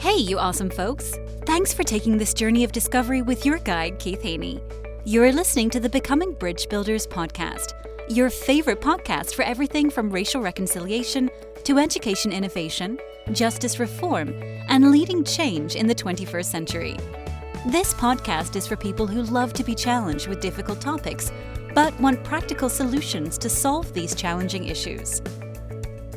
Hey, you awesome folks! Thanks for taking this journey of discovery with your guide, Keith Haney. You're listening to the Becoming Bridge Builders podcast, your favorite podcast for everything from racial reconciliation to education innovation, justice reform, and leading change in the 21st century. This podcast is for people who love to be challenged with difficult topics, but want practical solutions to solve these challenging issues.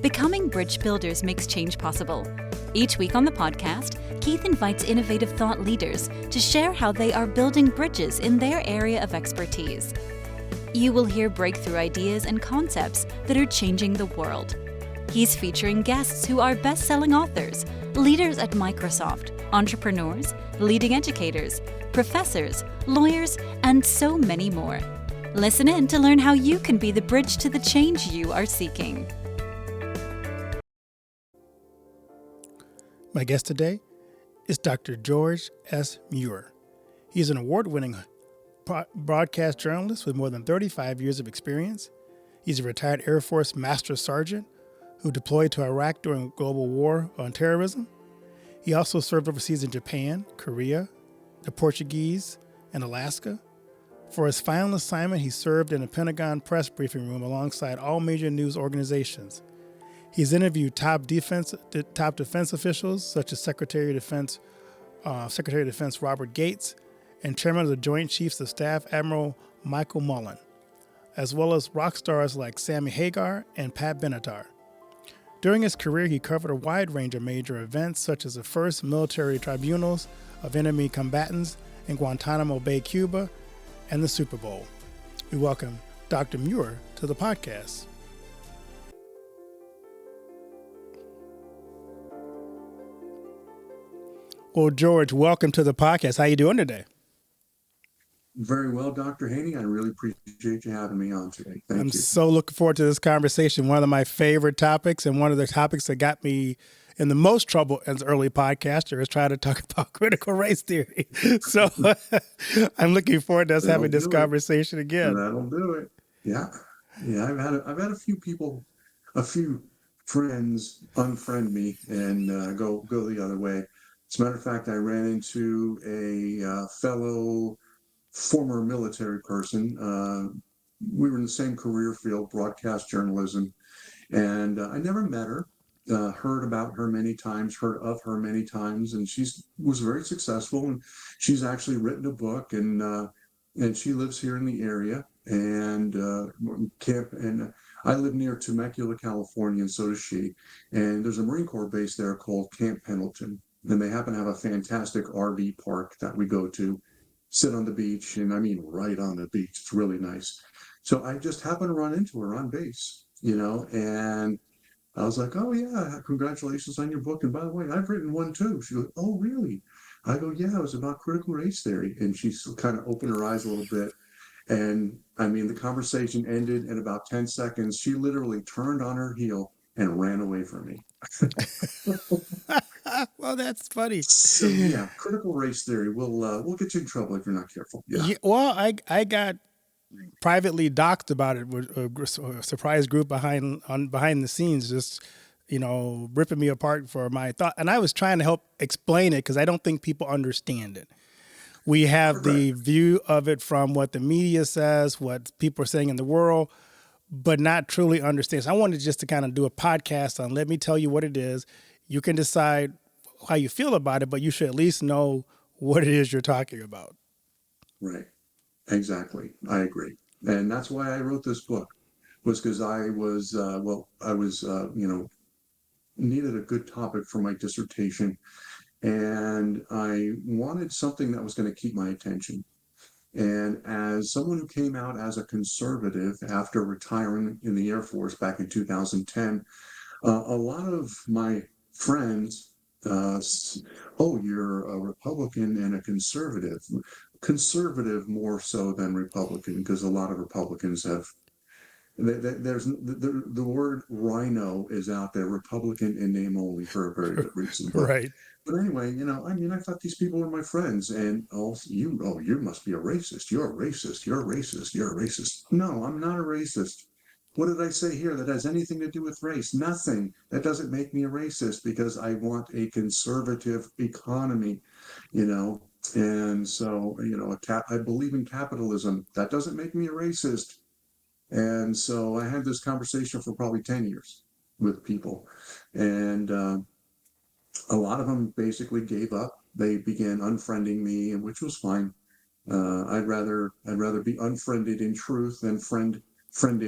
Becoming Bridge Builders makes change possible. Each week on the podcast, Keith invites innovative thought leaders to share how they are building bridges in their area of expertise. You will hear breakthrough ideas and concepts that are changing the world. He's featuring guests who are best-selling authors, leaders at Microsoft, entrepreneurs, leading educators, professors, lawyers, and so many more. Listen in to learn how you can be the bridge to the change you are seeking. My guest today is Dr. George S. Maurer. He's an award-winning broadcast journalist with more than 35 years of experience. He's a retired Air Force Master Sergeant who deployed to Iraq during global war on terrorism. He also served overseas in Japan, Korea, the Portuguese, and Alaska. For his final assignment, he served in the Pentagon press briefing room alongside all major news organizations. He's interviewed top defense officials such as Secretary of Defense Robert Gates and Chairman of the Joint Chiefs of Staff Admiral Michael Mullen, as well as rock stars like Sammy Hagar and Pat Benatar. During his career, he covered a wide range of major events such as the first military tribunals of enemy combatants in Guantanamo Bay, Cuba, and the Super Bowl. We welcome Dr. Maurer to the podcast. Well, George, welcome to the podcast. How you doing today? Very well, Dr. Haney. I really appreciate you having me on today. Thank you. I'm so looking forward to this conversation. One of my favorite topics and one of the topics that got me in the most trouble as an early podcaster is trying to talk about critical race theory. So I'm looking forward to us having this conversation again. That'll do it. Yeah. I've had a few friends unfriend me and go the other way. As a matter of fact, I ran into a fellow former military person. We were in the same career field, broadcast journalism, and I never met her, heard about her many times, heard of her many times, and she was very successful, and she's actually written a book, and she lives here in the area, and I live near Temecula, California, and so does she, and there's a Marine Corps base there called Camp Pendleton. And they happen to have a fantastic RV park that we go to, sit on the beach, and I mean right on the beach. It's really nice. So I just happened to run into her on base, and I was like, oh yeah, congratulations on your book. And by the way, I've written one too. She goes, oh really? I go, yeah, it was about critical race theory. And she kind of opened her eyes a little bit. And I mean, the conversation ended in about 10 seconds. She literally turned on her heel and ran away from me. Well, that's funny. So yeah, critical race theory will get you in trouble if you're not careful. Yeah. Well, I got privately doxed about it with a surprise group behind the scenes, just ripping me apart for my thought, and I was trying to help explain it because I don't think people understand it. We have the view of it from what the media says, what people are saying in the world, but not truly understand. So I wanted just to kind of do a podcast on, let me tell you what it is. You can decide how you feel about it, but you should at least know what it is you're talking about. Right. Exactly. I agree. And that's why I wrote this book, was because I was, needed a good topic for my dissertation. And I wanted something that was going to keep my attention. And as someone who came out as a conservative after retiring in the Air Force back in 2010, a lot of my friends, you're a Republican and a conservative more so than Republican, because a lot of Republicans have, there's the word rhino is out there, Republican in name only, for a very good reason. Right. But anyway, I thought these people were my friends, and you must be a racist. You're a racist. You're a racist. You're a racist. No, I'm not a racist. what did I say here that has anything to do with race? Nothing. That doesn't make me a racist because I want a conservative economy, you know. And so, I believe in capitalism. That doesn't make me a racist. And so I had this conversation for probably 10 years with people. And a lot of them basically gave up. They began unfriending me, and which was fine. I'd rather be unfriended in truth than friended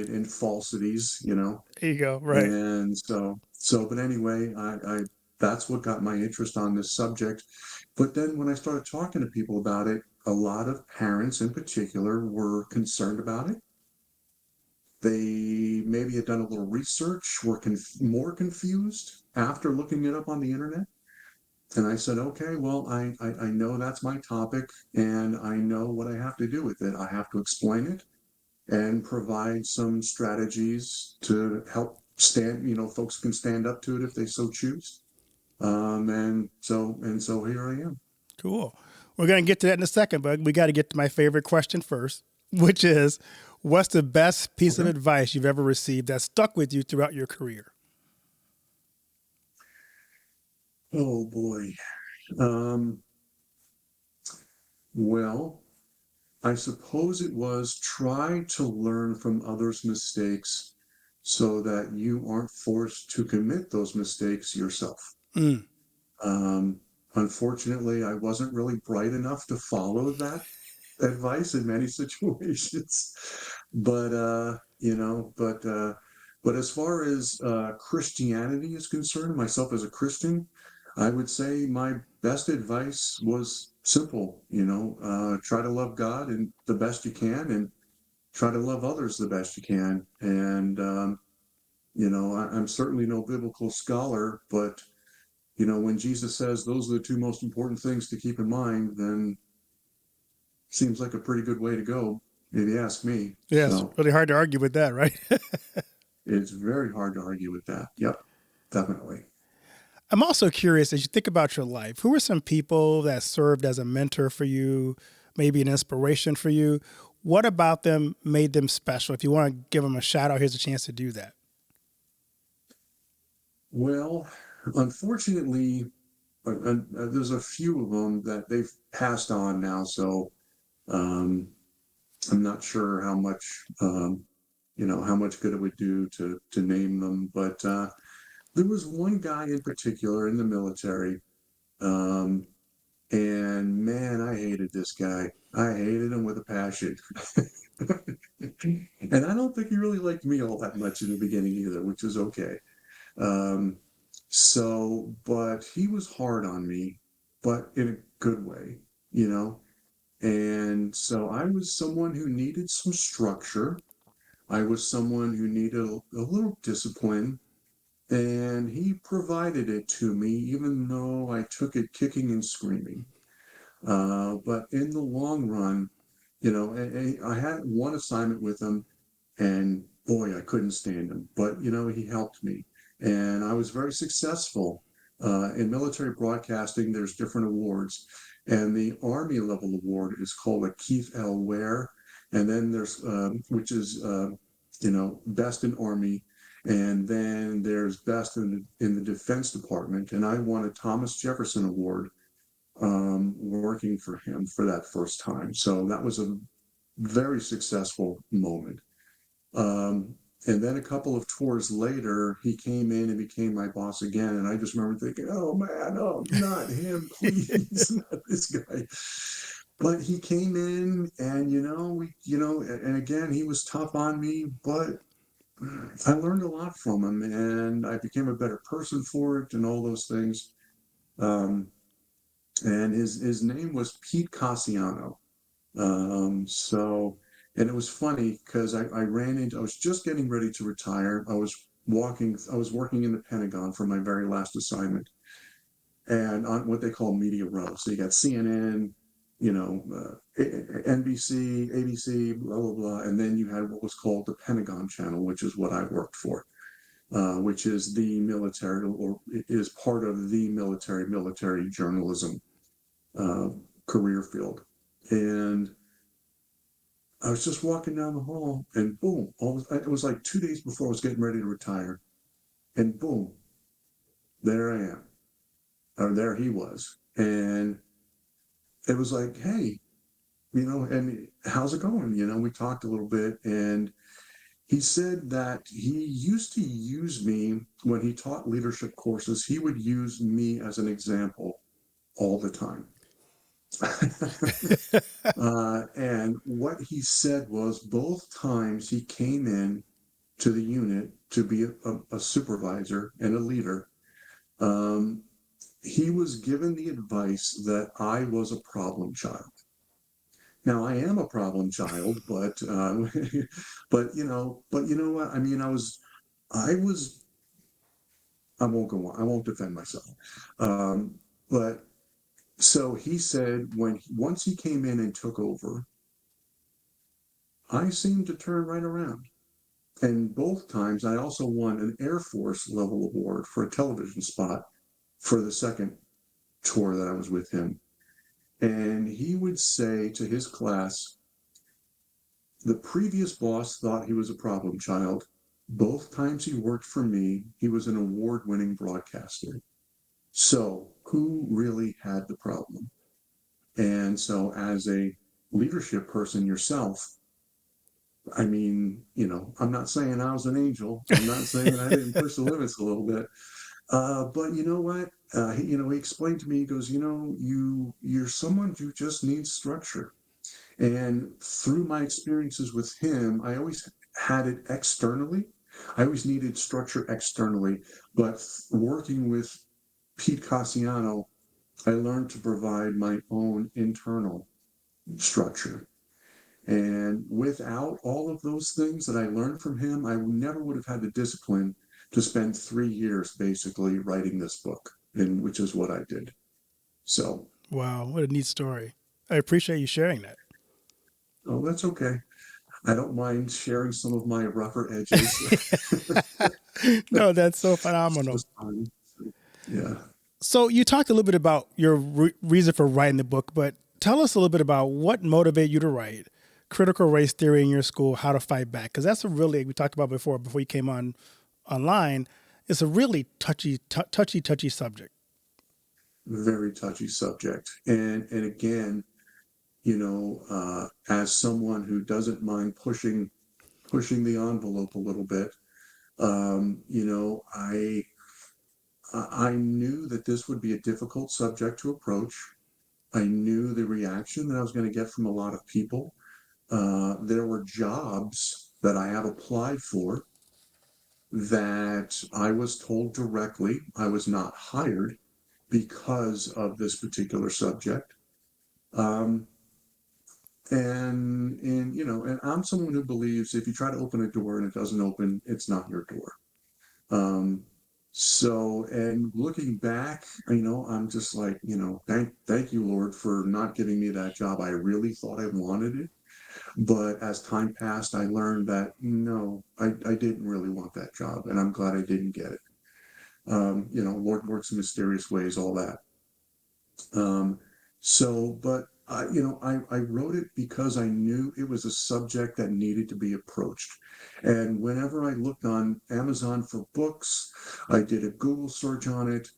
in falsities, you know. There you go. Right. And but anyway, I that's what got my interest on this subject. But then when I started talking to people about it, a lot of parents in particular were concerned about it. They maybe had done a little research, were more confused after looking it up on the internet. And I said, okay, well, I know that's my topic and I know what I have to do with it. I have to explain it and provide some strategies to help folks can stand up to it if they so choose. And so here I am. Cool. We're going to get to that in a second, but we got to get to my favorite question first, which is, what's the best piece of advice you've ever received that stuck with you throughout your career? Oh boy. Um, well, I suppose it was try to learn from others' mistakes so that you aren't forced to commit those mistakes yourself. Mm. Unfortunately, I wasn't really bright enough to follow that advice in many situations. But but as far as Christianity is concerned, myself as a Christian, I would say my best advice was simple. Try to love God and the best you can, and try to love others the best you can. And I'm certainly no biblical scholar, but when Jesus says those are the two most important things to keep in mind, then seems like a pretty good way to go, if you ask me. Yeah, it's So really hard to argue with that, right? it's very hard to argue with that. Yep, definitely. I'm also curious, as you think about your life, who are some people that served as a mentor for you, maybe an inspiration for you? What about them made them special? If you want to give them a shout out, here's a chance to do that. Well, unfortunately, there's a few of them that they've passed on now, so um, I'm not sure how much good it would do to name them. But there was one guy in particular in the military. Um, And man, I hated this guy. I hated him with a passion. And I don't think he really liked me all that much in the beginning either, which was okay. Um, but he was hard on me, but in a good way, you know? And so I was someone who needed some structure. I was someone who needed a little discipline, and he provided it to me, even though I took it kicking and screaming. But in the long run, I had one assignment with him, and boy, I couldn't stand him. But he helped me, and I was very successful. In military broadcasting, there's different awards, and the Army level award is called a Keith L. Ware, and then there's which is best in Army, and then there's best in the Defense Department, and I won a Thomas Jefferson Award working for him for that first time. So that was a very successful moment. And then a couple of tours later, he came in and became my boss again. And I just remember thinking, oh man, oh, not him, please, not this guy. But he came in and, and again, he was tough on me, but I learned a lot from him and I became a better person for it and all those things. Um, and his name was Pete Cassiano. And it was funny because I was just getting ready to retire. I was working in the Pentagon for my very last assignment, and on what they call media row. So you got CNN, NBC, ABC, blah blah blah, and then you had what was called the Pentagon Channel, which is what I worked for, which is the military or is part of the military journalism career field. And I was just walking down the hall, and boom, it was like 2 days before I was getting ready to retire, and boom, there I am, or there he was, and it was like, hey, and how's it going? We talked a little bit, and he said that he used to use me when he taught leadership courses. He would use me as an example all the time. And what he said was both times he came in to the unit to be a supervisor and a leader, he was given the advice that I was a problem child. Now I am a problem child, but but you know what? I mean, I was. I won't go on. I won't defend myself. But so he said once he came in and took over, I seemed to turn right around. And both times, I also won an Air Force level award for a television spot for the second tour that I was with him. And he would say to his class, the previous boss thought he was a problem child. Both times he worked for me, he was an award-winning broadcaster. So who really had the problem? And so as a leadership person yourself, I mean, I'm not saying I was an angel. I'm not saying I didn't push the limits a little bit. But you know what? He explained to me, he goes, you're someone who just needs structure. And through my experiences with him, I always had it externally. I always needed structure externally. But working with Pete Cassiano, I learned to provide my own internal structure. And without all of those things that I learned from him, I never would have had the discipline to spend 3 years basically writing this book, and which is what I did. So, Wow, what a neat story. I appreciate you sharing that. oh, that's okay. I don't mind sharing some of my rougher edges. No, that's so phenomenal. Yeah. So you talked a little bit about your reason for writing the book, but tell us a little bit about what motivated you to write critical race theory in your school, how to fight back. Because that's we talked about before you came online. It's a really touchy subject. Very touchy subject. And again, as someone who doesn't mind pushing the envelope a little bit, I knew that this would be a difficult subject to approach. I knew the reaction that I was going to get from a lot of people. There were jobs that I have applied for that I was told directly I was not hired because of this particular subject. Um, and I'm someone who believes if you try to open a door and it doesn't open, it's not your door. And looking back, I'm just like, thank you, Lord, for not giving me that job. I really thought I wanted it. But as time passed, I learned that no, I didn't really want that job. And I'm glad I didn't get it. Lord works in mysterious ways, all that. But I wrote it because I knew it was a subject that needed to be approached. And whenever I looked on Amazon for books, I did a Google search on it.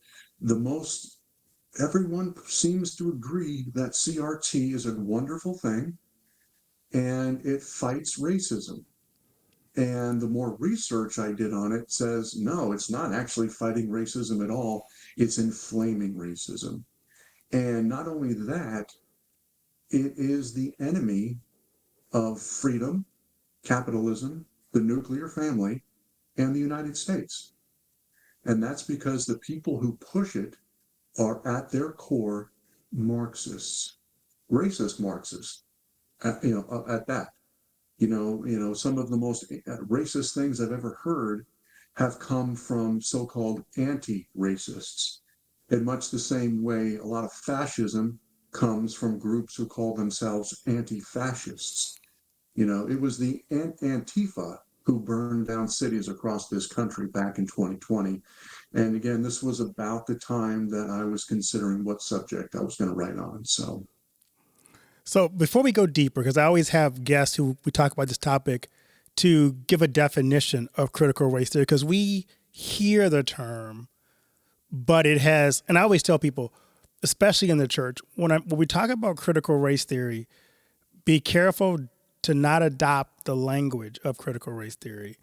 Everyone seems to agree that CRT is a wonderful thing and it fights racism. And the more research I did on it says, no, it's not actually fighting racism at all. It's inflaming racism. And not only that, it is the enemy of freedom, capitalism, the nuclear family, and the United States. And that's because the people who push it are at their core Marxists, racist Marxists, at that. Some of the most racist things I've ever heard have come from so-called anti-racists. In much the same way, a lot of fascism comes from groups who call themselves anti-fascists. It was the Antifa who burned down cities across this country back in 2020. And again, this was about the time that I was considering what subject I was going to write on. So before we go deeper, because I always have guests who we talk about this topic to give a definition of critical race theory, because we hear the term, but it has, and I always tell people, especially in the church, when we talk about critical race theory, be careful to not adopt the language of critical race theory.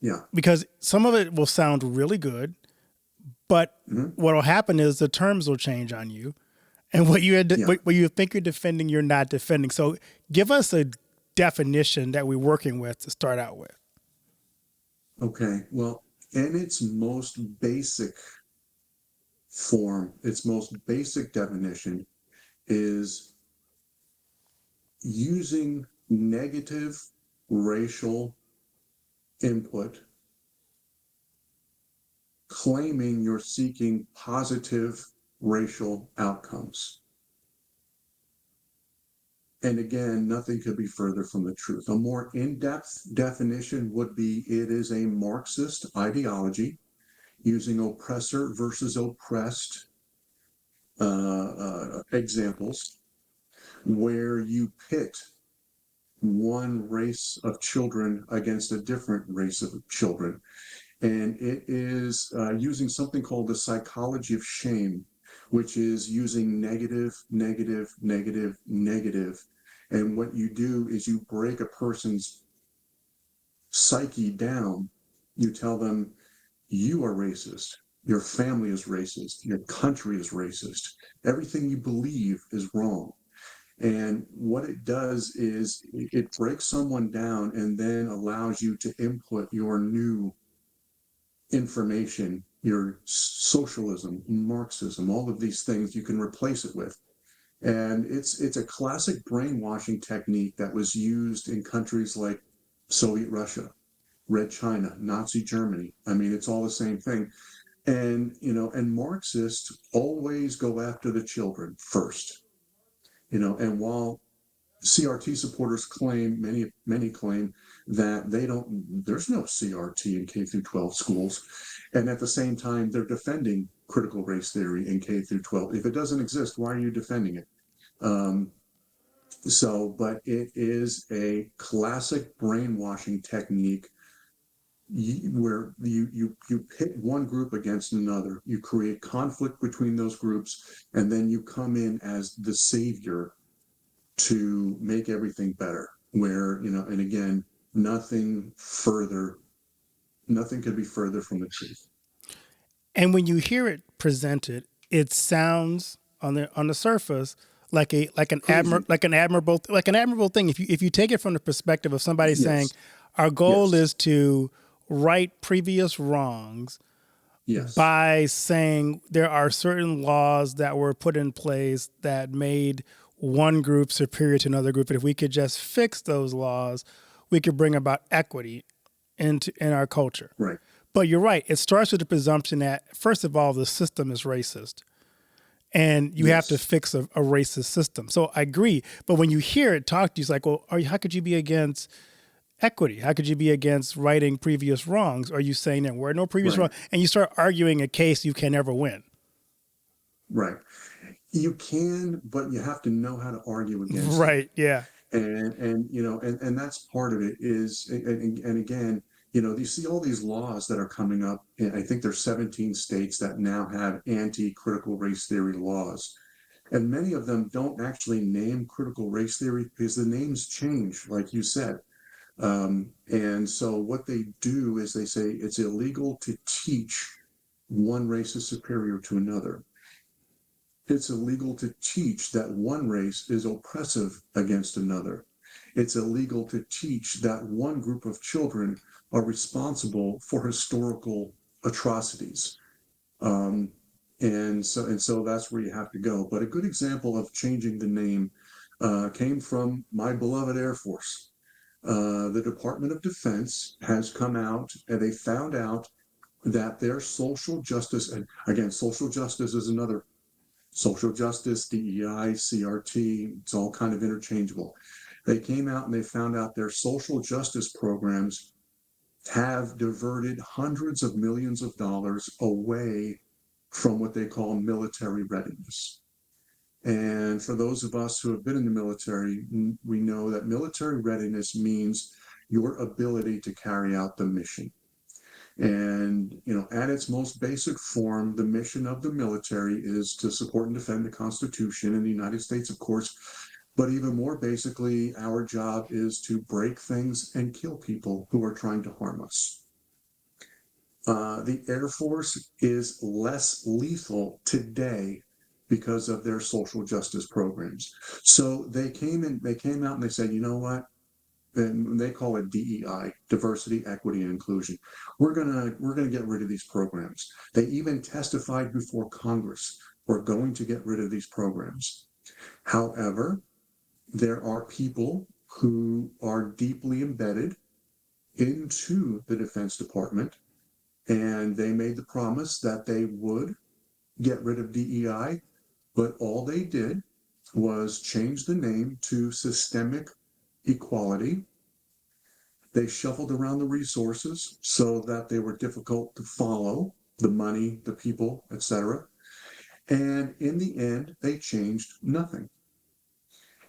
Yeah. Because some of it will sound really good, but what will happen is the terms will change on you. And what you think you're defending, you're not defending. So give us a definition that we're working with to start out with. Okay. Well, in its most basic form, its most basic definition is using negative racial input, claiming you're seeking positive racial outcomes. And again, nothing could be further from the truth. A more in-depth definition would be it is a Marxist ideology using oppressor versus oppressed examples, where you pit one race of children against a different race of children. And it is using something called the psychology of shame, which is using negative, negative, negative, negative. And what you do is you break a person's psyche down. You tell them, you are racist. Your family is racist. Your country is racist. Everything you believe is wrong. And what it does is it breaks someone down and then allows you to input your new information, your socialism, Marxism, all of these things you can replace it with. And it's a classic brainwashing technique that was used in countries like Soviet Russia, Red China, Nazi Germany. I mean, it's all the same thing. And, and Marxists always go after the children first, and while CRT supporters claim, many claim that there's no CRT in K through 12 schools. And at the same time, they're defending critical race theory in K through 12. If it doesn't exist, why are you defending it? But it is a classic brainwashing technique where you pit one group against another. You create conflict between those groups, and then you come in as the savior to make everything better, where, and again, nothing could be further from the truth. And when you hear it presented, it sounds on the surface like an admirable thing. If you take it from the perspective of somebody saying, our goal is to right previous wrongs by saying there are certain laws that were put in place that made one group superior to another group. And if we could just fix those laws, we could bring about equity in our culture. Right. But you're right. It starts with the presumption that, first of all, the system is racist. And you have to fix a racist system. So I agree. But when you hear it talk to you, it's like, well, how could you be against equity? How could you be against righting previous wrongs? Are you saying there were no previous wrongs? And you start arguing a case you can never win. Right. You can, but you have to know how to argue against it. Right, yeah. And that's part of it is, and again, you see all these laws that are coming up. I think there's 17 states that now have anti-critical race theory laws. And many of them don't actually name critical race theory because the names change, like you said. And so what they do is they say it's illegal to teach one race is superior to another. It's illegal to teach that one race is oppressive against another. It's illegal to teach that one group of children are responsible for historical atrocities. And so that's where you have to go. But a good example of changing the name came from my beloved Air Force. The Department of Defense has come out and they found out that their social justice, and again, social justice is another. Social justice, DEI, CRT, it's all kind of interchangeable. They came out and they found out their social justice programs have diverted hundreds of millions of dollars away from what they call military readiness. And for those of us who have been in the military, we know that military readiness means your ability to carry out the mission. And, at its most basic form, the mission of the military is to support and defend the Constitution in the United States, of course. But even more basically, our job is to break things and kill people who are trying to harm us. The Air Force is less lethal today because of their social justice programs. So they came out and they said, you know what? And they call it DEI, diversity, equity, and inclusion. We're gonna get rid of these programs. They even testified before Congress. We're going to get rid of these programs. However, there are people who are deeply embedded into the Defense Department, and they made the promise that they would get rid of DEI, but all they did was change the name to Systemic Equality. They shuffled around the resources so that they were difficult to follow, the money, the people, etc. And in the end, they changed nothing.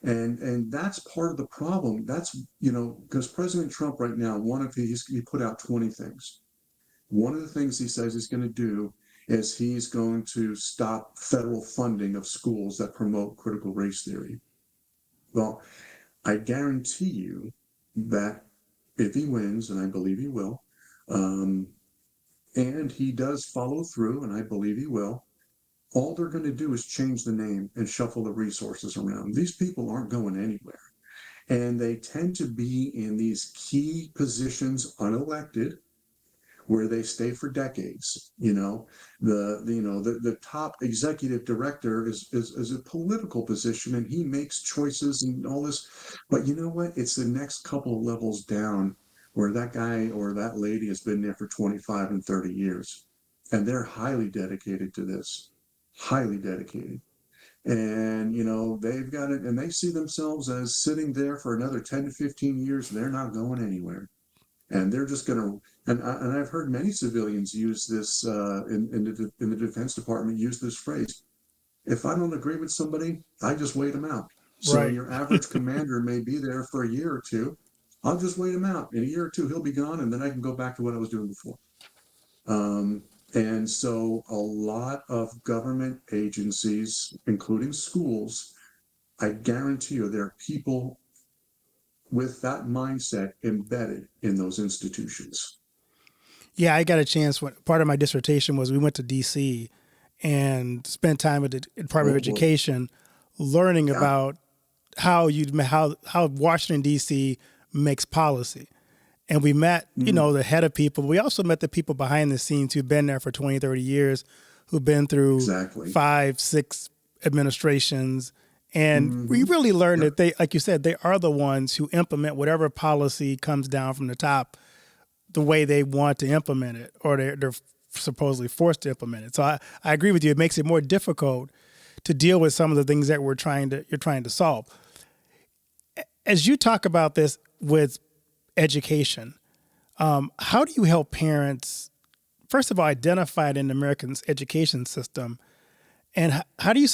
And that's part of the problem. That's, because President Trump right now, he put out 20 things. One of the things he says he's going to do is he's going to stop federal funding of schools that promote critical race theory. Well, I guarantee you that if he wins, and I believe he will, and he does follow through, and I believe he will, all they're going to do is change the name and shuffle the resources around. These people aren't going anywhere. And they tend to be in these key positions unelected, where they stay for decades. The top executive director is a political position, and he makes choices and all this. But you know what? It's the next couple of levels down where that guy or that lady has been there for 25 and 30 years. And they're highly dedicated to this, highly dedicated. And, they've got it, and they see themselves as sitting there for another 10 to 15 years. They're not going anywhere. And they're just going to, and I've heard many civilians use this in the Defense Department, use this phrase. If I don't agree with somebody, I just wait them out. So Right. your average commander may be there for a year or two. I'll just wait him out. In a year or two, he'll be gone, and then I can go back to what I was doing before. And so a lot of government agencies, including schools, I guarantee you there are people with that mindset embedded in those institutions. Yeah, I got a chance when part of my dissertation was we went to DC and spent time at the Department of Education learning about how Washington DC makes policy. And we met, the head of people. We also met the people behind the scenes who've been there for 20, 30 years, who've been through 5, 6 administrations. And we really learned that they, like you said, they are the ones who implement whatever policy comes down from the top the way they want to implement it, or they're supposedly forced to implement it. So I agree with you. It makes it more difficult to deal with some of the things that you're trying to solve. As you talk about this with education, how do you help parents, first of all, identify it in the American education system, and how do you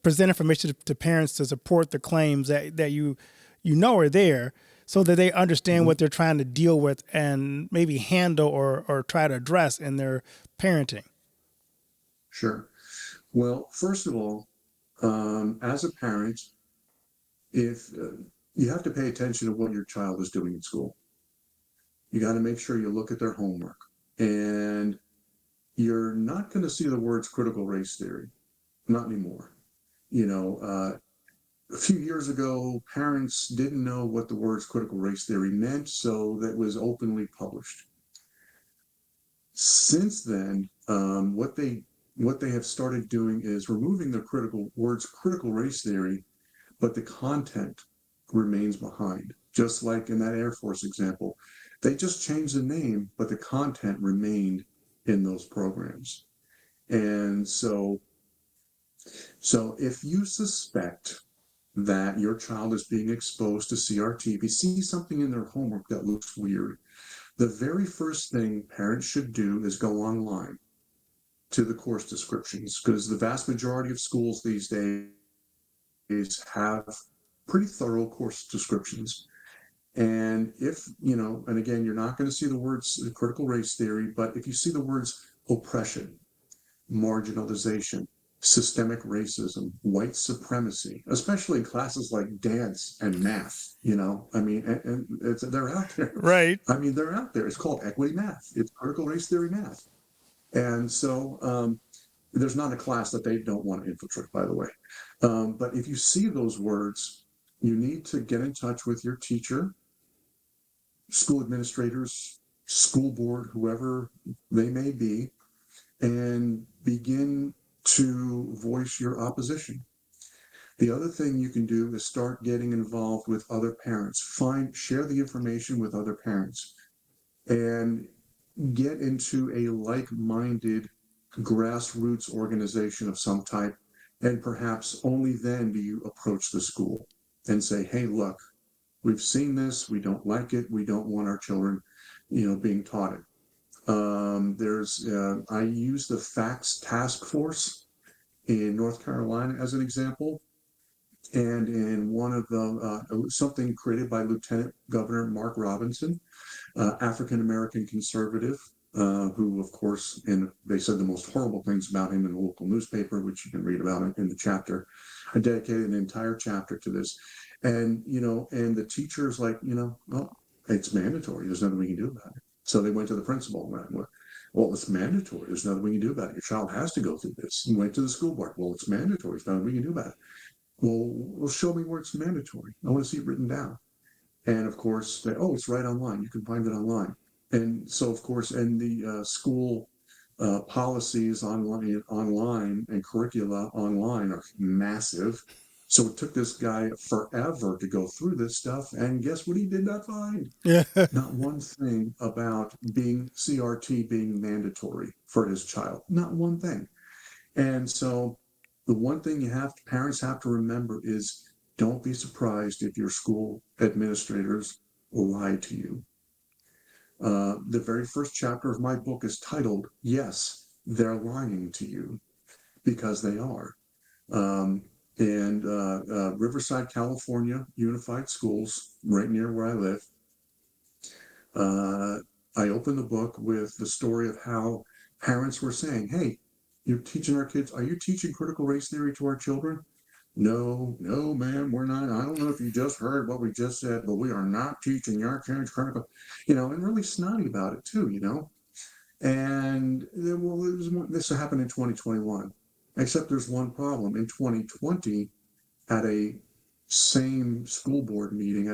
present information to parents to support the claims that you are there, so that they understand what they're trying to deal with and maybe handle or try to address in their parenting? Sure. Well, first of all, as a parent, if you have to pay attention to what your child is doing in school, you got to make sure you look at their homework, and you're not going to see the words critical race theory, not anymore. A few years ago, parents didn't know what the words critical race theory meant, so that was openly published. Since then, what they have started doing is removing the critical race theory, but the content remains behind. Just like in that Air Force example, they just changed the name, but the content remained in those programs. And so if you suspect that your child is being exposed to CRT, if you see something in their homework that looks weird, the very first thing parents should do is go online to the course descriptions, because the vast majority of schools these days have pretty thorough course descriptions. And if, and again, you're not going to see the words critical race theory, but if you see the words oppression, marginalization, systemic racism, white supremacy, especially in classes like dance and math, and they're out there. Right. They're out there. It's called equity math. It's critical race theory math. And so there's not a class that they don't want to infiltrate, by the way. But if you see those words, you need to get in touch with your teacher, school administrators, school board, whoever they may be, and begin to voice your opposition. The other thing you can do is start getting involved with other parents. Share the information with other parents and get into a like-minded grassroots organization of some type. And perhaps only then do you approach the school and say, hey, look, we've seen this, we don't like it, we don't want our children, being taught it. I use the Facts Task Force in North Carolina as an example. And in one of the, something created by Lieutenant Governor Mark Robinson, African-American conservative, who, of course, and they said the most horrible things about him in the local newspaper, which you can read about in the chapter. I dedicated an entire chapter to this. And, and the teacher's like, well, it's mandatory. There's nothing we can do about it. So they went to the principal and went, well, it's mandatory. There's nothing we can do about it. Your child has to go through this. And went to the school board. Well, it's mandatory. There's nothing we can do about it. Well, show me where it's mandatory. I want to see it written down. And of course, it's right online. You can find it online. And so, of course, and the school policies online and curricula online are massive. So it took this guy forever to go through this stuff. And guess what he did not find? Yeah. Not one thing about CRT being mandatory for his child. Not one thing. And so the one thing parents have to remember is don't be surprised if your school administrators lie to you. The very first chapter of my book is titled, Yes, They're Lying to You, because they are. And Riverside, California, Unified Schools, right near where I live. I opened the book with the story of how parents were saying, hey, you're teaching our kids, are you teaching critical race theory to our children? No, ma'am, we're not. I don't know if you just heard what we just said, but we are not teaching your kids critical, and really snotty about it too, And this happened in 2021, except there's one problem. In 2020, at a school board meeting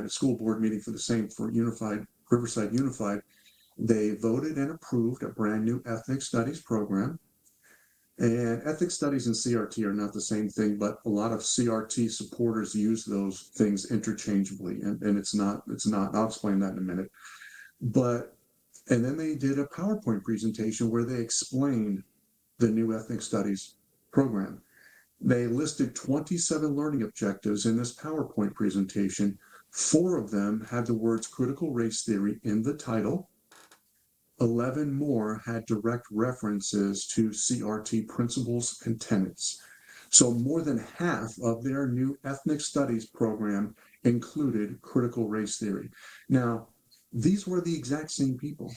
for Riverside Unified, they voted and approved a brand new ethnic studies program. And ethnic studies and CRT are not the same thing, but a lot of CRT supporters use those things interchangeably, and it's not. I'll explain that in a minute. And then they did a PowerPoint presentation where they explained the new ethnic studies program. They listed 27 learning objectives in this PowerPoint presentation. 4 of them had the words critical race theory in the title. 11 more had direct references to CRT principles and tenets. So more than half of their new ethnic studies program included critical race theory. Now, these were the exact same people.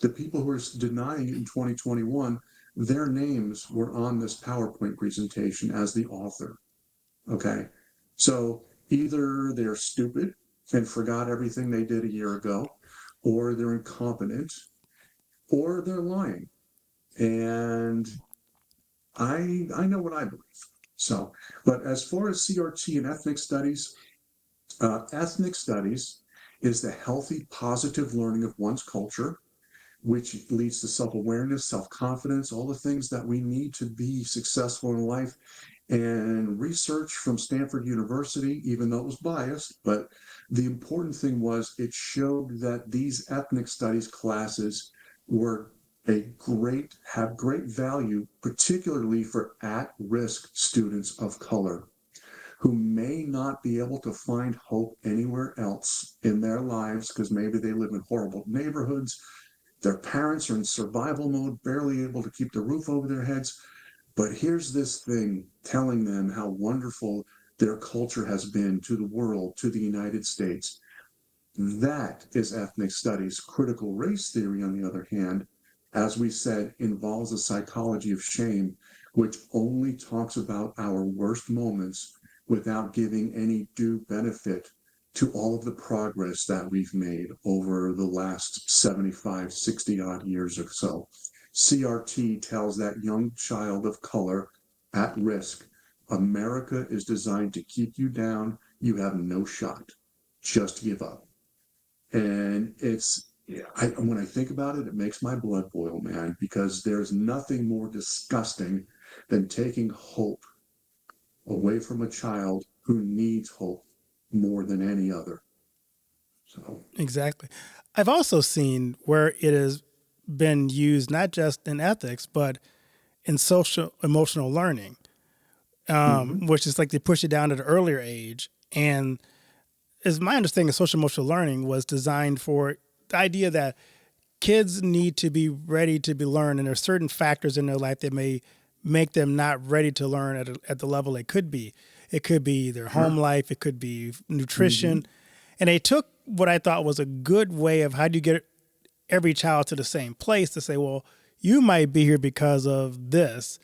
The people who were denying it in 2021, their names were on this PowerPoint presentation as the author. Okay, so either they're stupid and forgot everything they did a year ago, or they're incompetent, or they're lying. And I know what I believe. So, but as far as CRT and ethnic studies is the healthy, positive learning of one's culture, which leads to self-awareness, self-confidence, all the things that we need to be successful in life. And research from Stanford University, even though it was biased, but the important thing was it showed that these ethnic studies classes have great value, particularly for at-risk students of color who may not be able to find hope anywhere else in their lives because maybe they live in horrible neighborhoods. Their parents are in survival mode, barely able to keep the roof over their heads. But here's this thing telling them how wonderful their culture has been to the world, to the United States. That is ethnic studies. Critical race theory, on the other hand, as we said, involves a psychology of shame, which only talks about our worst moments without giving any due benefit to all of the progress that we've made over the last 75, 60 odd years or so. CRT tells that young child of color at risk, America is designed to keep you down. You have no shot. Just give up. And when I think about it, it makes my blood boil, man, because there's nothing more disgusting than taking hope away from a child who needs hope more than any other. So Exactly. I've also seen where it has been used not just in ethics, but in social emotional learning, which is like they push it down at an earlier age. And as my understanding of social emotional learning was designed for the idea that kids need to be ready to be learned, and there are certain factors in their life that may make them not ready to learn at the level they could be. It could be their home life, it could be nutrition. And they took what I thought was a good way of how do you get every child to the same place to say, well, you might be here because of this.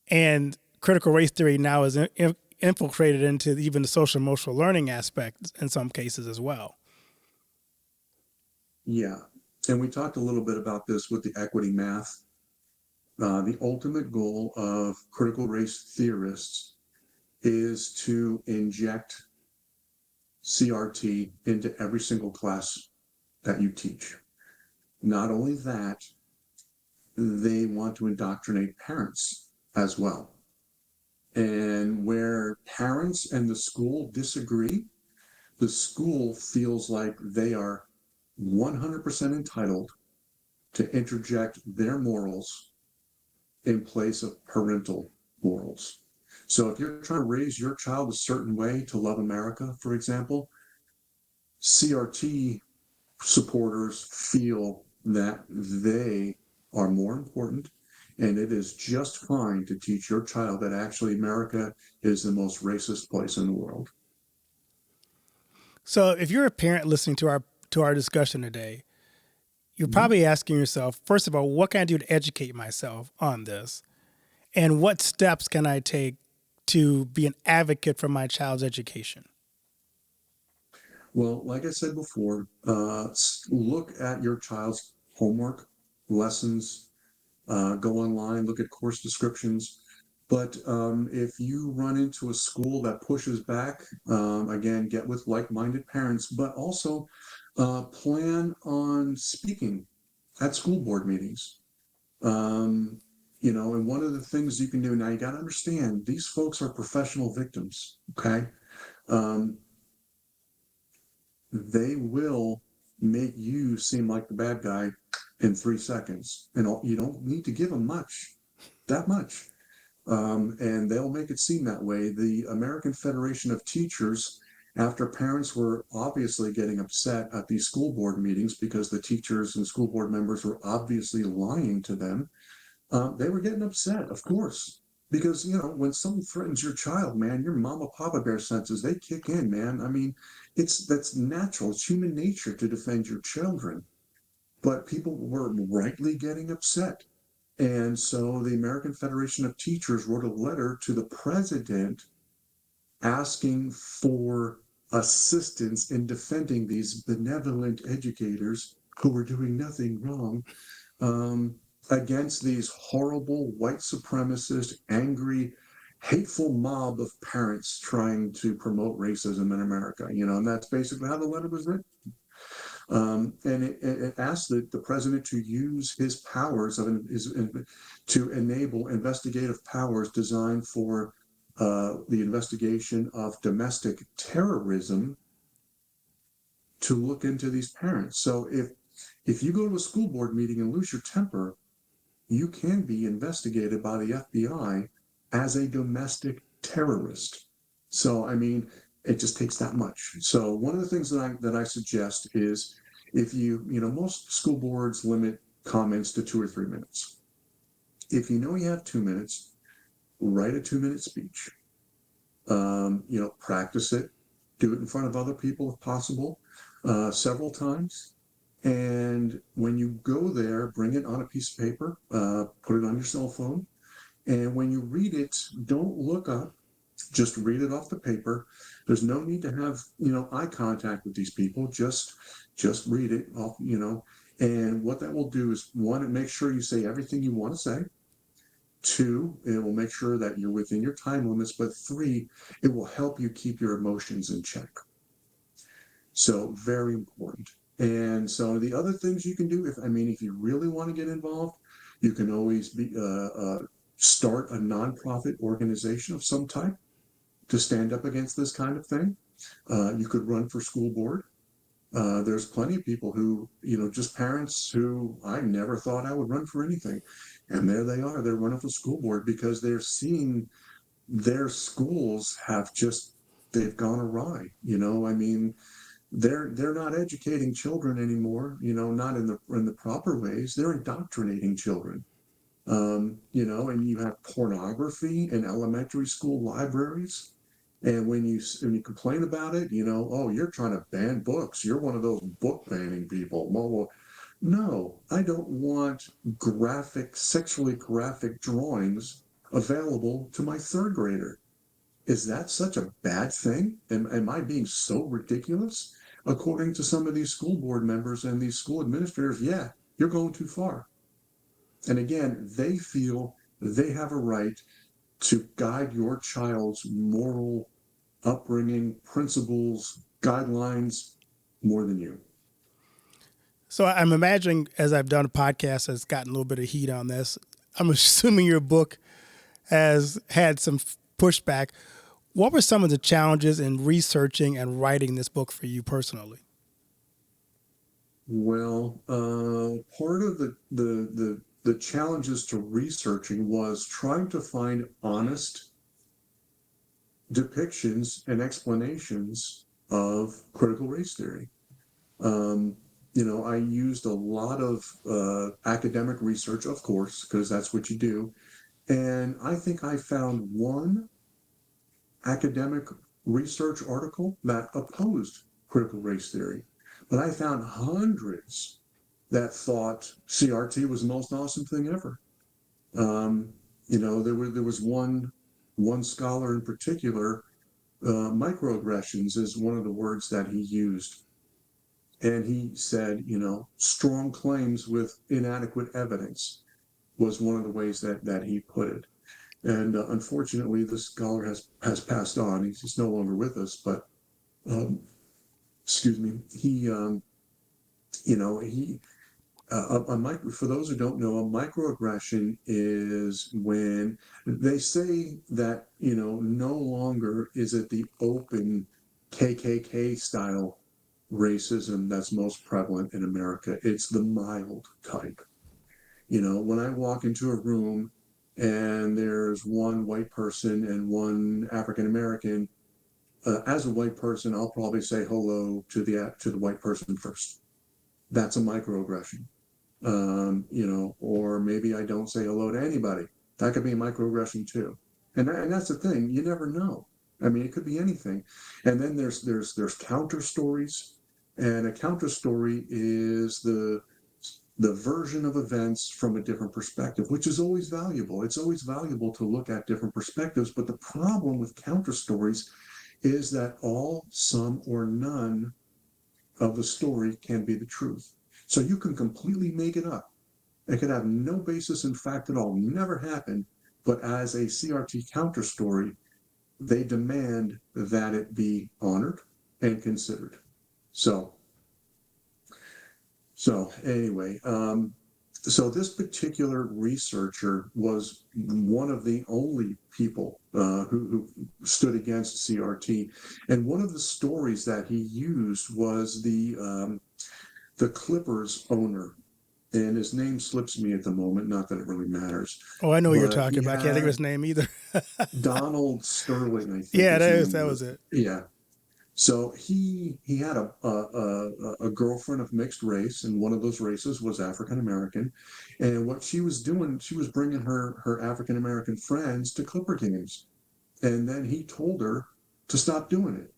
And critical race theory now is infiltrated into even the social emotional learning aspect in some cases as well. Yeah. And we talked a little bit about this with the equity math. The ultimate goal of critical race theorists is to inject CRT into every single class that you teach. Not only that, they want to indoctrinate parents as well. And where parents and the school disagree, the school feels like they are 100% entitled to interject their morals in place of parental morals. So if you're trying to raise your child a certain way to love America, for example, CRT supporters feel that they are more important, and it is just fine to teach your child that actually America is the most racist place in the world. So if you're a parent listening to our discussion today, you're probably asking yourself, first of all, what can I do to educate myself on this? And what steps can I take to be an advocate for my child's education? Well, like I said before, look at your child's homework, lessons, go online, look at course descriptions. But if you run into a school that pushes back, again, get with like-minded parents, but also plan on speaking at school board meetings. And one of the things you can do now, you got to understand these folks are professional victims, okay? Um, they will make you seem like the bad guy in 3 seconds. And you don't need to give them that much. And they'll make it seem that way. The American Federation of Teachers, after parents were obviously getting upset at these school board meetings because the teachers and school board members were obviously lying to them, they were getting upset, of course. Because, when someone threatens your child, man, your mama papa bear senses, they kick in, man. I mean, that's natural. It's human nature to defend your children. But people were rightly getting upset. And so the American Federation of Teachers wrote a letter to the president asking for assistance in defending these benevolent educators who were doing nothing wrong, against these horrible white supremacist, angry, hateful mob of parents trying to promote racism in America. And that's basically how the letter was written. And it asked the president to use his powers to enable investigative powers designed for the investigation of domestic terrorism to look into these parents. So if you go to a school board meeting and lose your temper, you can be investigated by the FBI as a domestic terrorist. So, I mean, it just takes that much. So one of the things that I suggest is if most school boards limit comments to 2 or 3 minutes. If you have 2 minutes, write a 2-minute speech. Practice it, do it in front of other people if possible, several times. And when you go there, bring it on a piece of paper, put it on your cell phone. And when you read it, don't look up, just read it off the paper. There's no need to have, eye contact with these people. Just read it off, and what that will do is, one, it makes sure you say everything you want to say. Two, it will make sure that you're within your time limits. But three, it will help you keep your emotions in check. So very important. And so the other things you can do, if you really want to get involved, you can always start a nonprofit organization of some type to stand up against this kind of thing. You could run for school board. There's plenty of people who, just parents who I never thought I would run for anything. And there they are, they're running for school board because they're seeing their schools they've gone awry. They're not educating children anymore, not in the proper ways. They're indoctrinating children. And you have pornography in elementary school libraries. And when you complain about it, oh, you're trying to ban books. You're one of those book banning people. Well, no, I don't want sexually graphic drawings available to my third grader. Is that such a bad thing? Am I being so ridiculous? According to some of these school board members and these school administrators, yeah, you're going too far. And again, they feel they have a right to guide your child's moral upbringing, principles, guidelines more than you. So I'm imagining, as I've done a podcast that's gotten a little bit of heat on this, I'm assuming your book has had some pushback. What were some of the challenges in researching and writing this book for you personally? Well, part of the challenges to researching was trying to find honest depictions and explanations of critical race theory. I used a lot of academic research, of course, because that's what you do. And I think I found one academic research article that opposed critical race theory. But I found hundreds that thought CRT was the most awesome thing ever. There was one scholar in particular, microaggressions is one of the words that he used. And he said, strong claims with inadequate evidence was one of the ways that he put it. And unfortunately, this scholar has passed on. He's no longer with us, but excuse me, for those who don't know, a microaggression is when they say that, no longer is it the open KKK style racism that's most prevalent in America. It's the mild type. When I walk into a room and there's one white person and one African American, as a white person, I'll probably say hello to the white person first. That's a microaggression. Or maybe I don't say hello to anybody. That could be a microaggression too. And that's the thing, you never know. It could be anything. And then there's counter stories, and a counter story is the version of events from a different perspective, which is always valuable. It's always valuable to look at different perspectives. But the problem with counter stories is that all, some, or none of the story can be the truth. So you can completely make it up. It could have no basis in fact at all, never happened. But as a CRT counter story, they demand that it be honored and considered. So anyway, so this particular researcher was one of the only people who stood against CRT. And one of the stories that he used was the Clippers owner. And his name slips me at the moment, not that it really matters. Oh, I know what you're talking about. I can't think of his name either. Donald Sterling, I think. Yeah, that was it. Yeah. So he had a girlfriend of mixed race, and one of those races was African American. And what she was doing, she was bringing her African American friends to Clipper games. And then he told her to stop doing it.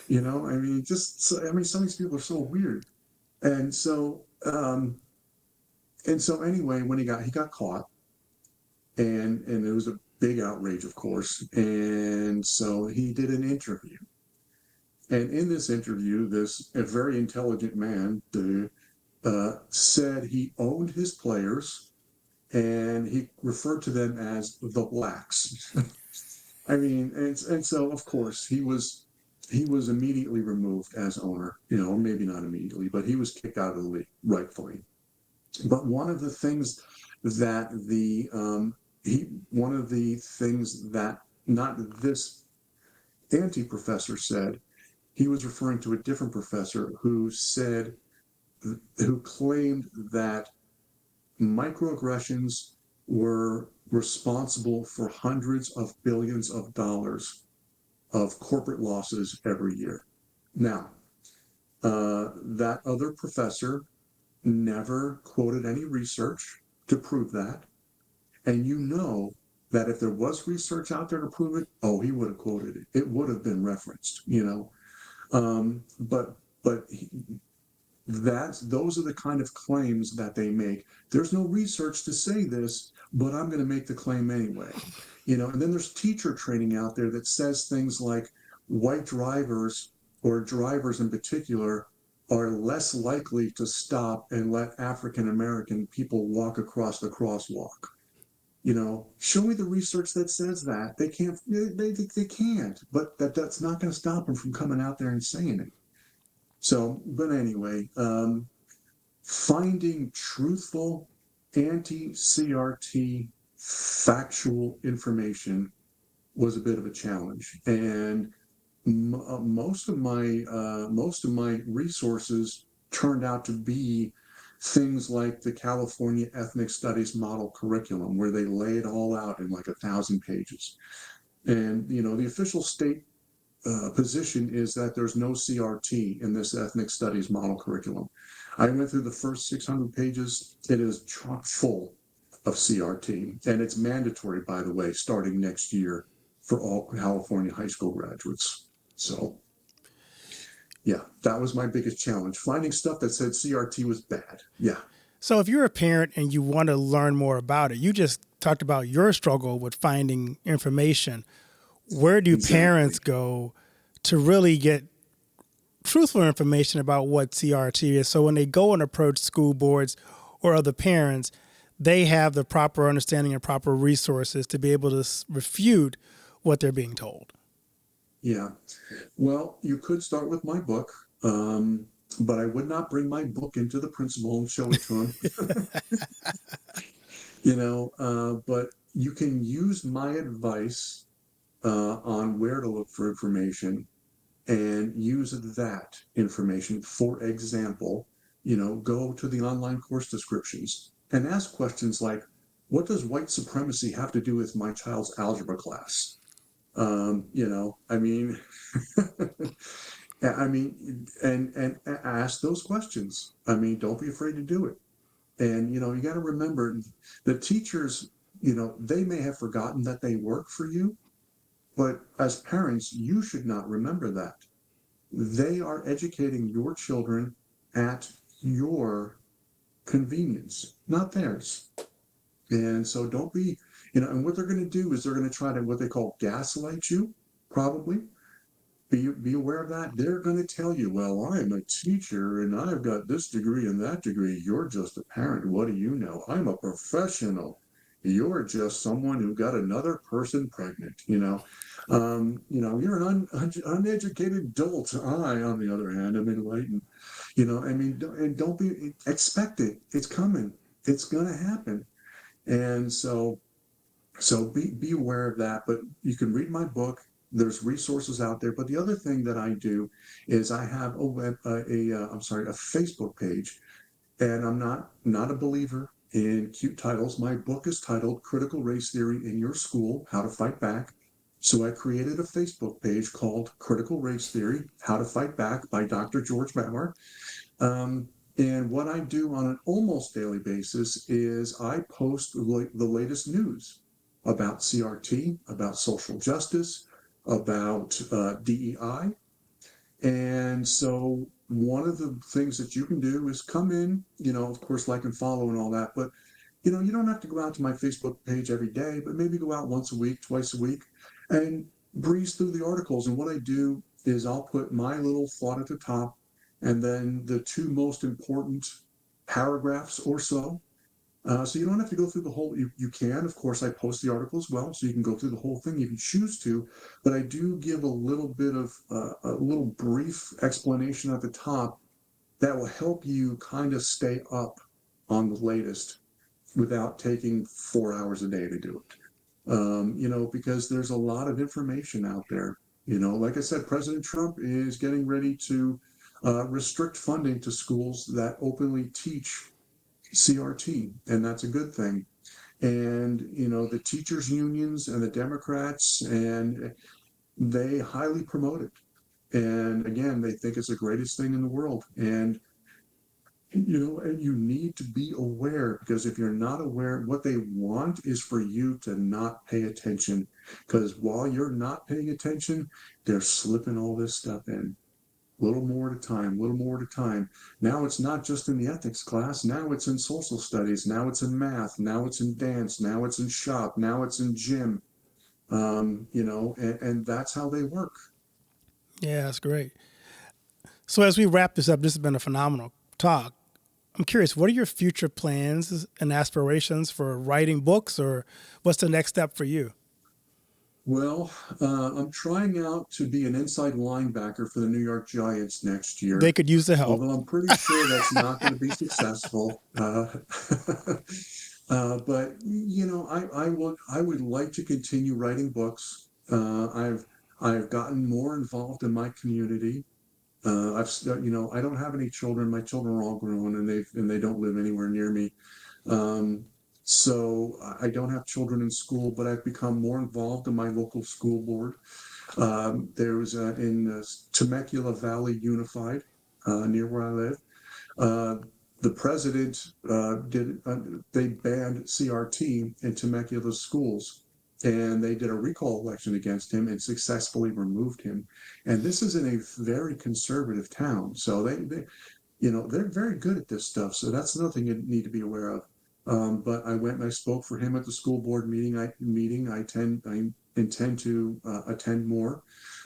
Some of these people are so weird. And so, anyway, when he got caught, and it was a big outrage, of course. And so he did an interview. And in this interview, a very intelligent man said he owned his players, and he referred to them as the blacks. And so of course he was immediately removed as owner, maybe not immediately, but he was kicked out of the league, rightfully. But one of the things that not this anti-professor said, he was referring to a different professor who claimed that microaggressions were responsible for hundreds of billions of dollars of corporate losses every year. Now, that other professor never quoted any research to prove that. And that if there was research out there to prove it, he would have quoted it. It would have been referenced, But those are the kind of claims that they make. There's no research to say this, but I'm going to make the claim anyway. And then there's teacher training out there that says things like white drivers, or drivers in particular, are less likely to stop and let African American people walk across the crosswalk. Show me the research that says that. They can't. They can't. But that's not going to stop them from coming out there and saying it. So, but anyway, finding truthful anti-CRT factual information was a bit of a challenge, and most of my resources turned out to be things like the California Ethnic Studies Model Curriculum, where they lay it all out in like 1,000 pages. And the official state position is that there's no CRT in this ethnic studies model curriculum. I went through the first 600 pages. It is chock full of CRT, and it's mandatory, by the way, starting next year for all California high school graduates. So, yeah, that was my biggest challenge, finding stuff that said CRT was bad. Yeah. So if you're a parent and you want to learn more about it, you just talked about your struggle with finding information. Where do parents go to really get truthful information about what CRT is? So when they go and approach school boards or other parents, they have the proper understanding and proper resources to be able to refute what they're being told. Yeah. Well, you could start with my book, but I would not bring my book into the principal and show it to him. But you can use my advice on where to look for information and use that information. For example, go to the online course descriptions and ask questions like, what does white supremacy have to do with my child's algebra class? And ask those questions. Don't be afraid to do it. And, you got to remember the teachers, they may have forgotten that they work for you. But as parents, you should not remember that. They are educating your children at your convenience, not theirs. And so don't be, and what they're going to do is they're going to try to what they call gaslight you, probably. Be aware of that. They're going to tell you, well, I'm a teacher and I've got this degree and that degree. You're just a parent. What do you know? I'm a professional. You're just someone who got another person pregnant, you're an uneducated adult. I, on the other hand, am enlightened, and don't expect it. It's coming. It's going to happen. And so be aware of that, but you can read my book. There's resources out there. But the other thing that I do is I have a Facebook page, and I'm not a believer in cute titles. My book is titled Critical Race Theory in Your School, How to Fight Back. So I created a Facebook page called Critical Race Theory, How to Fight Back by Dr. George Maurer. And what I do on an almost daily basis is I post the latest news about CRT, about social justice, about DEI. And so one of the things that you can do is come in, of course, like and follow and all that, but you don't have to go out to my Facebook page every day, but maybe go out once a week, twice a week, and breeze through the articles. And what I do is I'll put my little thought at the top, and then the two most important paragraphs or so. So you don't have to go through the whole. You can, of course, I post the article as well, so you can go through the whole thing if you choose to. But I do give a little bit of a little brief explanation at the top that will help you kind of stay up on the latest without taking 4 hours a day to do it. Because there's a lot of information out there. Like I said, President Trump is getting ready to restrict funding to schools that openly teach CRT, and that's a good thing. And, the teachers' unions and the Democrats, and they highly promote it. And again, they think it's the greatest thing in the world. And and you need to be aware, because if you're not aware, what they want is for you to not pay attention. Because while you're not paying attention, they're slipping all this stuff in. Little more at a time, little more at a time. Now it's not just in the ethics class. Now it's in social studies. Now it's in math. Now it's in dance. Now it's in shop. Now it's in gym. And that's how they work. Yeah, that's great. So as we wrap this up, this has been a phenomenal talk. I'm curious, what are your future plans and aspirations for writing books, or what's the next step for you? Well, I'm trying out to be an inside linebacker for the New York Giants next year. They could use the help. Although I'm pretty sure that's not going to be successful. But I would like to continue writing books. I've gotten more involved in my community. I don't have any children. My children are all grown, and they don't live anywhere near me. So I don't have children in school, but I've become more involved in my local school board. There was in Temecula Valley Unified, near where I live. The president they banned CRT in Temecula schools, and they did a recall election against him and successfully removed him. And this is in a very conservative town, so they're very good at this stuff. So that's another thing you need to be aware of. But I went and I spoke for him at the school board meeting. I intend to attend more.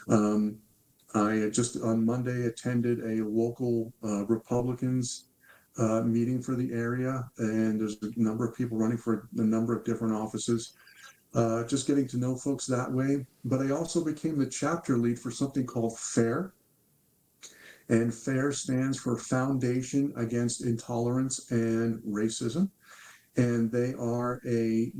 I just on Monday attended a local Republicans meeting for the area, and there's a number of people running for a number of different offices. Just getting to know folks that way. But I also became the chapter lead for something called FAIR. And FAIR stands for Foundation Against Intolerance and Racism. And they are a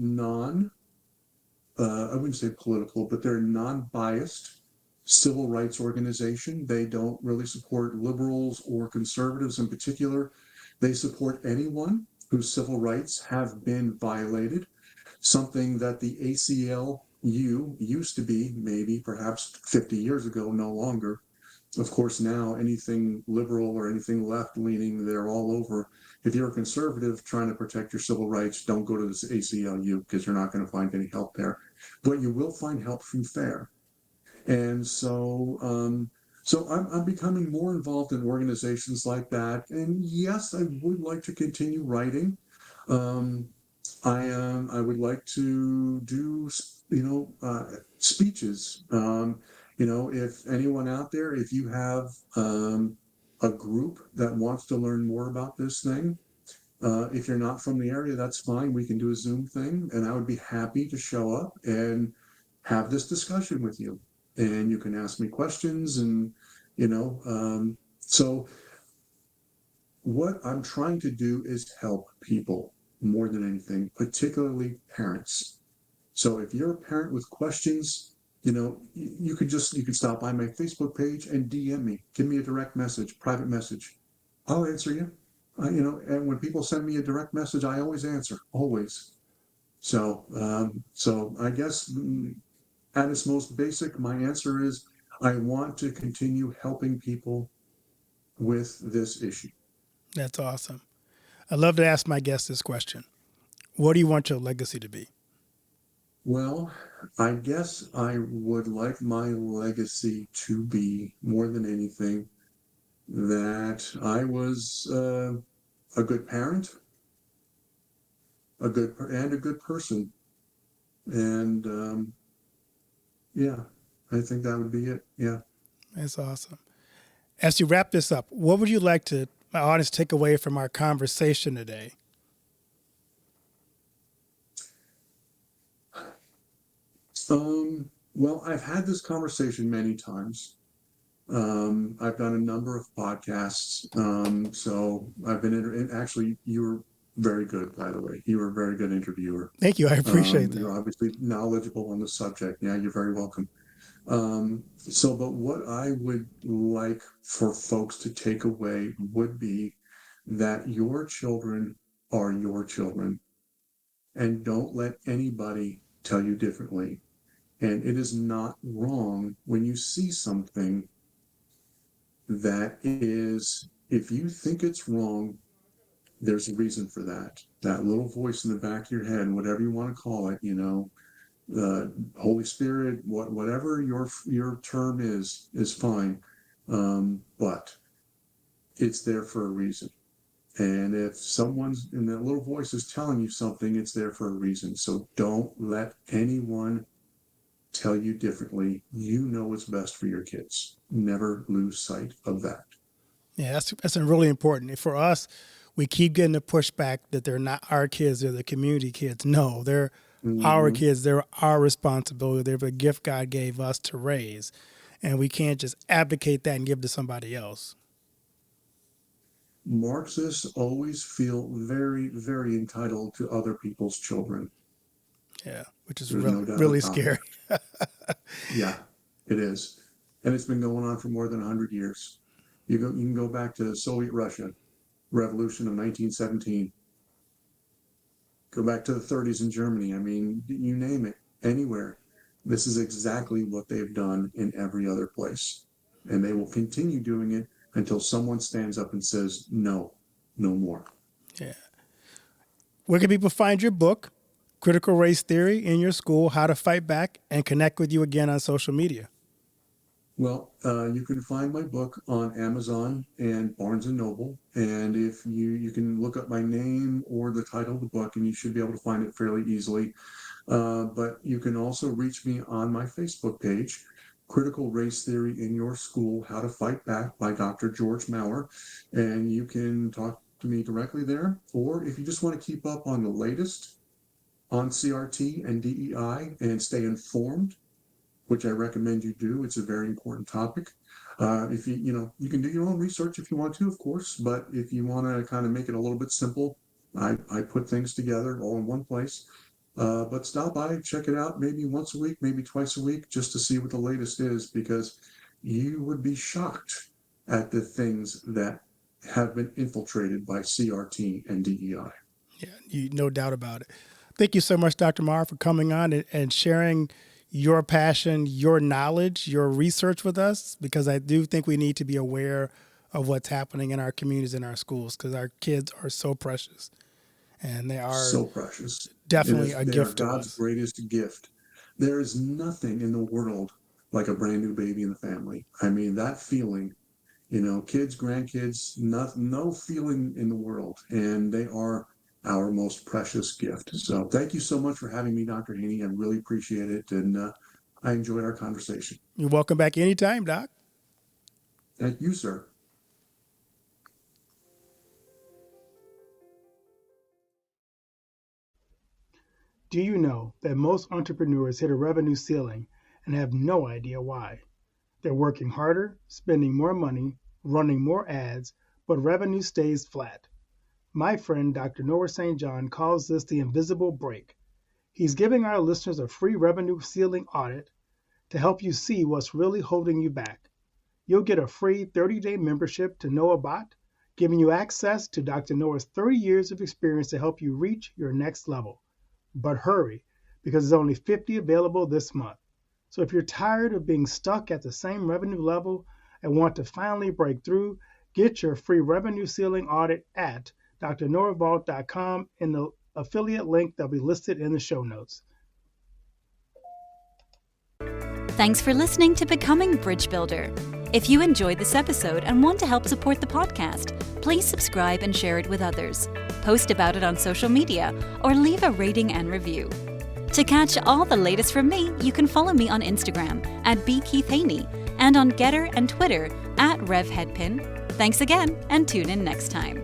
I wouldn't say political, but they're a non-biased civil rights organization. They don't really support liberals or conservatives in particular. They support anyone whose civil rights have been violated, something that the ACLU used to be, maybe perhaps 50 years ago, no longer. Of course, now anything liberal or anything left-leaning, they're all over. If you're a conservative trying to protect your civil rights, don't go to this ACLU, because you're not going to find any help there. But you will find help from FAIR. And so I'm becoming more involved in organizations like that. And yes, I would like to continue writing. I would like to do speeches. If anyone out there, if you have a group that wants to learn more about this thing, if you're not from the area, that's fine. We can do a Zoom thing, and I would be happy to show up and have this discussion with you. And you can ask me questions, and so what I'm trying to do is help people more than anything, particularly parents. So if you're a parent with questions, you could stop by my Facebook page and DM me, give me a direct message, private message. I'll answer you. And when people send me a direct message, I always answer, always. So I guess at its most basic, my answer is I want to continue helping people with this issue. That's awesome. I love to ask my guests this question. What do you want your legacy to be? Well, I guess I would like my legacy to be, more than anything, that I was a good parent, and a good person. And yeah, I think that would be it. Yeah. That's awesome. As you wrap this up, what would you like to my audience take away from our conversation today? Well, I've had this conversation many times. I've done a number of podcasts. So I've been actually, you were very good, by the way. You were a very good interviewer. Thank you. I appreciate that. You're obviously knowledgeable on the subject. Yeah, you're very welcome. But what I would like for folks to take away would be that your children are your children, and don't let anybody tell you differently. And it is not wrong when you see something that is, if you think it's wrong, there's a reason for that. That little voice in the back of your head, whatever you want to call it, the Holy Spirit, whatever your term is fine. But it's there for a reason. And if someone's in that little voice is telling you something, it's there for a reason. So don't let anyone tell you differently. You know what's best for your kids. Never lose sight of that. Yeah, that's really important. For us, we keep getting the pushback that they're not our kids, they're the community kids. No, they're our kids. They're our responsibility. They're the gift God gave us to raise. And we can't just abdicate that and give to somebody else. Marxists always feel very, very entitled to other people's children. Yeah, which is There's no doubt really about scary. Yeah, it is. And it's been going on for more than 100 years. You can go back to Soviet Russia, Revolution of 1917. Go back to the 30s in Germany. I mean, you name it, anywhere. This is exactly what they've done in every other place. And they will continue doing it until someone stands up and says, no, no more. Yeah. Where can people find your book, Critical Race Theory, in your school, How to Fight Back, and connect with you again on social media? Well, you can find my book on Amazon and Barnes and Noble. And if you can look up my name or the title of the book, and you should be able to find it fairly easily. But you can also reach me on my Facebook page, Critical Race Theory in Your School, How to Fight Back by Dr. George Maurer. And you can talk to me directly there. Or if you just want to keep up on the latest on CRT and DEI and stay informed, which I recommend you do. It's a very important topic. If you can do your own research if you want to, of course, but if you want to kind of make it a little bit simple, I put things together all in one place. But stop by, check it out, maybe once a week, maybe twice a week, just to see what the latest is, because you would be shocked at the things that have been infiltrated by CRT and DEI. Yeah, no doubt about it. Thank you so much, Dr. Maurer, for coming on and sharing your passion, your knowledge, your research with us, because I do think we need to be aware of what's happening in our communities and our schools, because our kids are so precious, and they are so precious. Definitely a gift to God's us. greatest gift. There is nothing in the world like a brand new baby in the family. I mean, that feeling, kids, grandkids, no feeling in the world, and they are our most precious gift. So thank you so much for having me, Dr. Haney. I really appreciate it, and I enjoyed our conversation. You're welcome back anytime, Doc. Thank you, sir. Do you know that most entrepreneurs hit a revenue ceiling and have no idea why? They're working harder, spending more money, running more ads, but revenue stays flat. My friend Dr. Noah St. John calls this the invisible break. He's giving our listeners a free revenue ceiling audit to help you see what's really holding you back. You'll get a free 30-day membership to NoahBot, giving you access to Dr. Noah's 30 years of experience to help you reach your next level. But hurry, because there's only 50 available this month. So if you're tired of being stuck at the same revenue level and want to finally break through, get your free revenue ceiling audit at drnoahvault.com in the affiliate link that'll be listed in the show notes. Thanks for listening to Becoming Bridge Builder. If you enjoyed this episode and want to help support the podcast, please subscribe and share it with others. Post about it on social media or leave a rating and review. To catch all the latest from me, you can follow me on Instagram at @bkeithhaney and on Getter and Twitter @RevHeadpin. Thanks again and tune in next time.